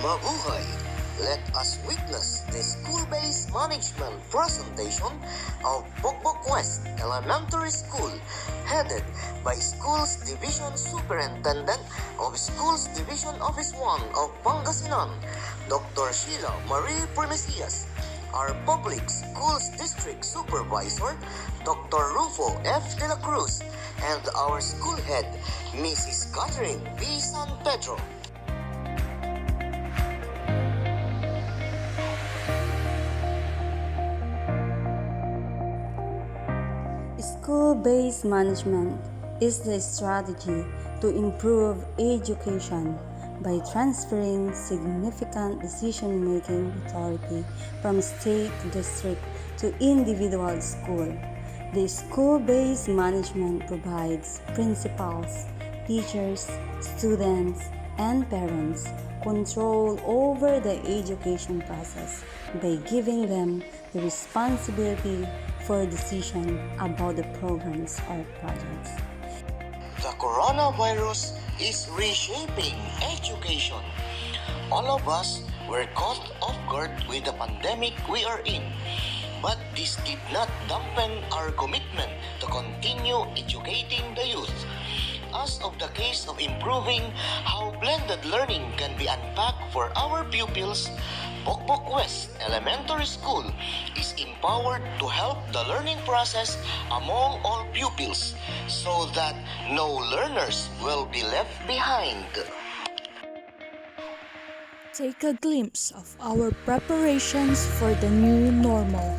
Mabuhay! Let us witness the school-based management presentation of Bocboc West Elementary School, headed by Schools Division Superintendent of Schools Division Office 1 of Pangasinan, Dr. Sheila Marie Primesias, our Public Schools District Supervisor, Dr. Rufo F. De La Cruz, and our school head, Mrs. Catherine B. San Pedro. School-based management is the strategy to improve education by transferring significant decision-making authority from state to district to individual school. The school-based management provides principals, teachers, students, and parents control over the education process by giving them the responsibility for decision about the programs or projects. The coronavirus is reshaping education. All of us were caught off guard with the pandemic we are in. But this did not dampen our commitment to continue educating the youth. As of the case of improving how blended learning can be unpacked for our pupils, Bocboc West Elementary School is empowered to help the learning process among all pupils so that no learners will be left behind. Take a glimpse of our preparations for the new normal.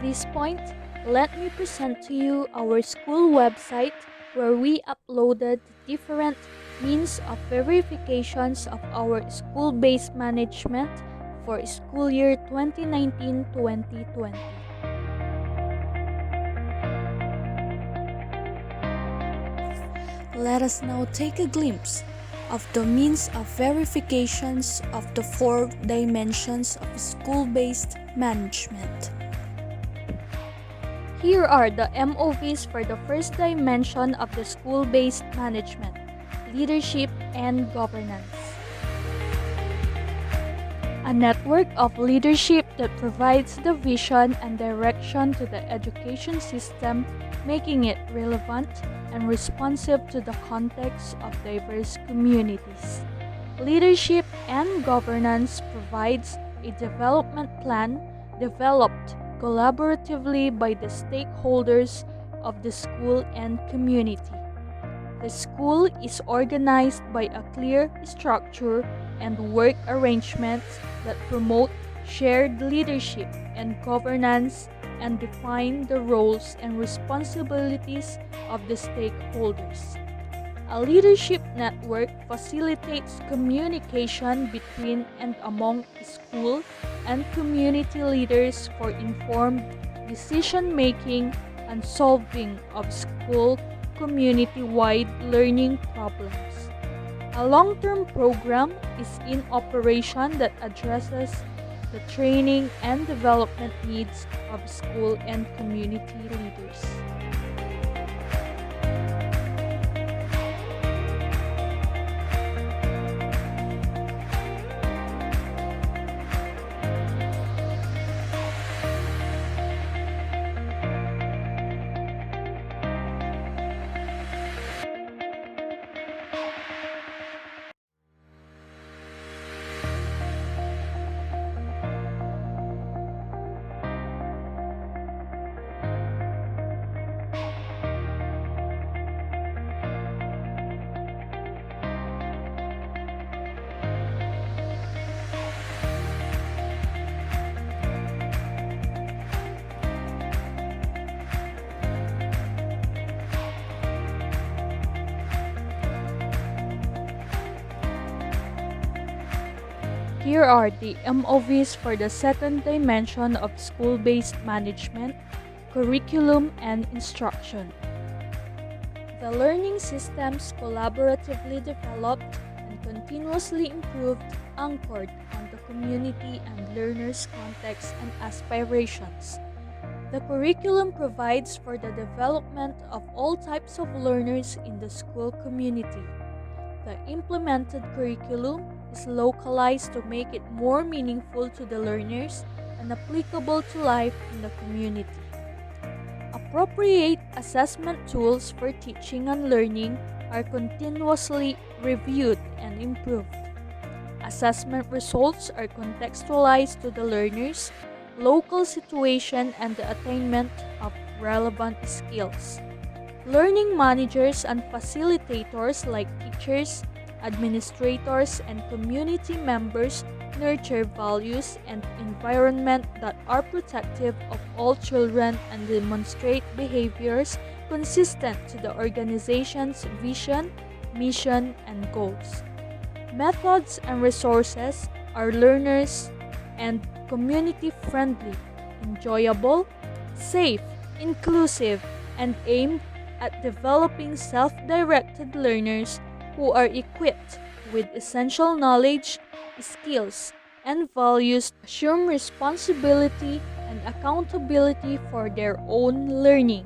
this point, let me present to you our school website where we uploaded different means of verifications of our school-based management for school year 2019-2020. Let us now take a glimpse of the means of verifications of the 4 dimensions of school-based management. Here are the MOVs for the first dimension of the school-based management: leadership and governance. A network of leadership that provides the vision and direction to the education system, making it relevant and responsive to the context of diverse communities. Leadership and governance provides a development plan developed collaboratively by the stakeholders of the school and community. The school is organized by a clear structure and work arrangements that promote shared leadership and governance and define the roles and responsibilities of the stakeholders. A leadership network facilitates communication between and among school and community leaders for informed decision-making and solving of school community-wide learning problems. A long-term program is in operation that addresses the training and development needs of school and community leaders. Here are the MOVs for the second dimension of school-based management: curriculum and instruction. The learning systems collaboratively developed and continuously improved, anchored on the community and learners' context and aspirations. The curriculum provides for the development of all types of learners in the school community. The implemented curriculum is localized to make it more meaningful to the learners and applicable to life in the community. Appropriate assessment tools for teaching and learning are continuously reviewed and improved. Assessment results are contextualized to the learners, local situation, and the attainment of relevant skills. Learning managers and facilitators like teachers, administrators, and community members nurture values and environment that are protective of all children and demonstrate behaviors consistent to the organization's vision, mission, and goals. Methods and resources are learners and community-friendly, enjoyable, safe, inclusive, and aimed at developing self-directed learners who are equipped with essential knowledge, skills, and values to assume responsibility and accountability for their own learning.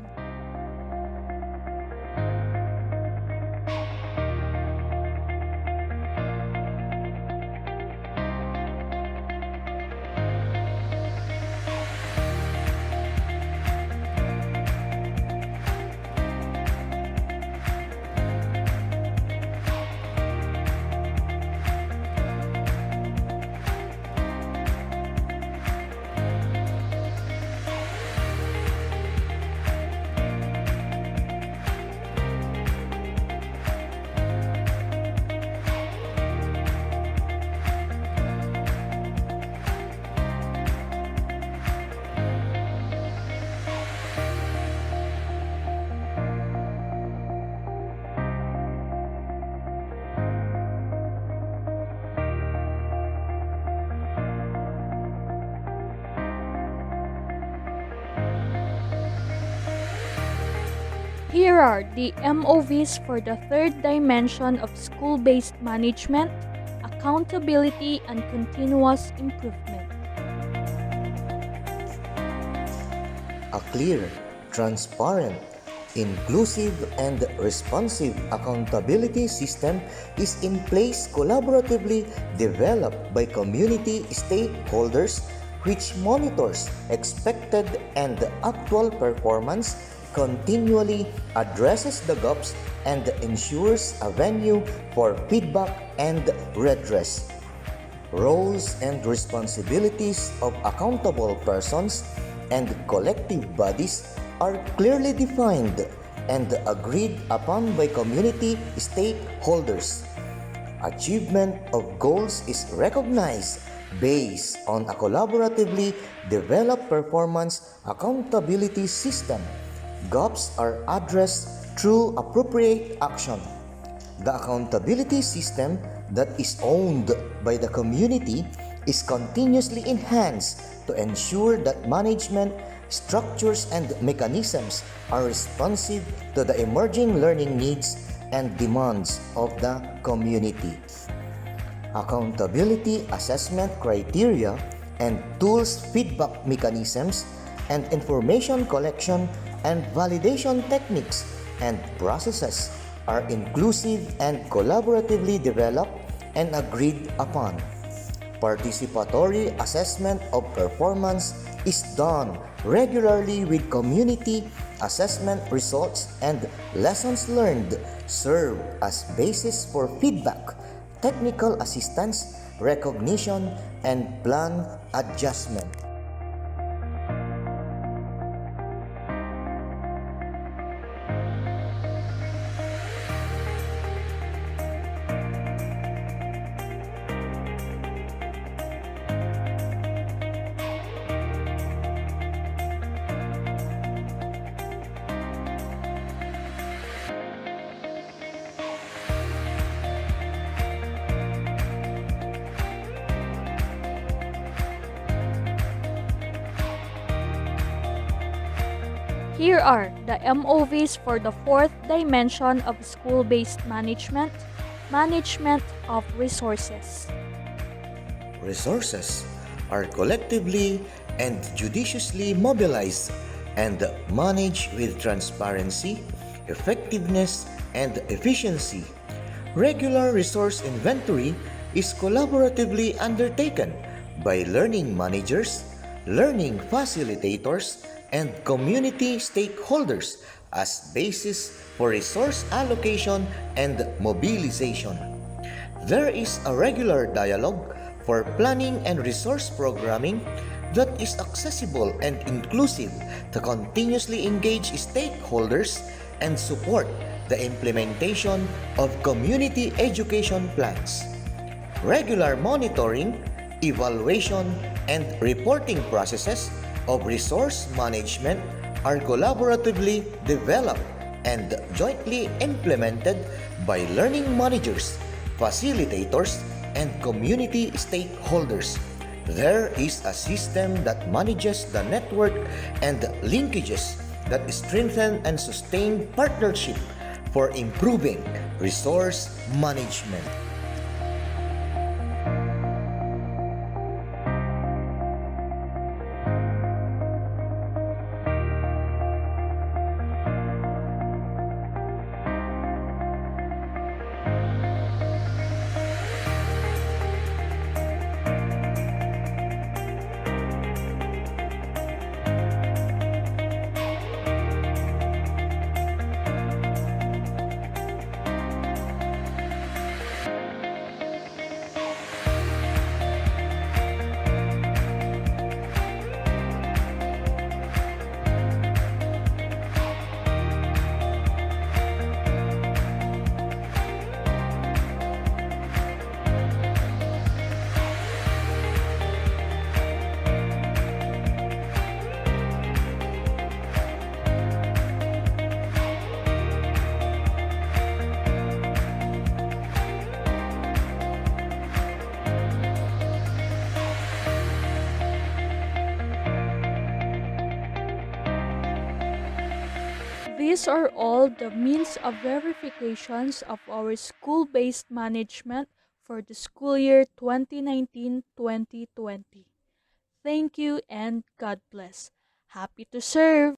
Here are the MOVs for the third dimension of school-based management, accountability and continuous improvement. A clear, transparent, inclusive, and responsive accountability system is in place collaboratively developed by community stakeholders which monitors expected and actual performance, continually addresses the gaps, and ensures a venue for feedback and redress. Roles and responsibilities of accountable persons and collective bodies are clearly defined and agreed upon by community stakeholders. Achievement of goals is recognized based on a collaboratively developed performance accountability system. Gaps are addressed through appropriate action. The accountability system that is owned by the community is continuously enhanced to ensure that management structures and mechanisms are responsive to the emerging learning needs and demands of the community. Accountability assessment criteria and tools, feedback mechanisms, and information collection and validation techniques and processes are inclusive and collaboratively developed and agreed upon. Participatory assessment of performance is done regularly with community assessment results, and lessons learned serve as basis for feedback, technical assistance, recognition, and plan adjustment. Here are the MOVs for the fourth dimension of school-based management, management of resources. Resources are collectively and judiciously mobilized and managed with transparency, effectiveness, and efficiency. Regular resource inventory is collaboratively undertaken by learning managers, learning facilitators, and community stakeholders as basis for resource allocation and mobilization. There is a regular dialogue for planning and resource programming that is accessible and inclusive to continuously engage stakeholders and support the implementation of community education plans. Regular monitoring, evaluation, and reporting processes of resource management are collaboratively developed and jointly implemented by learning managers, facilitators, and community stakeholders. There is a system that manages the network and linkages that strengthen and sustain partnership for improving resource management. These are all the means of verifications of our school-based management for the school year 2019-2020. Thank you and God bless. Happy to serve!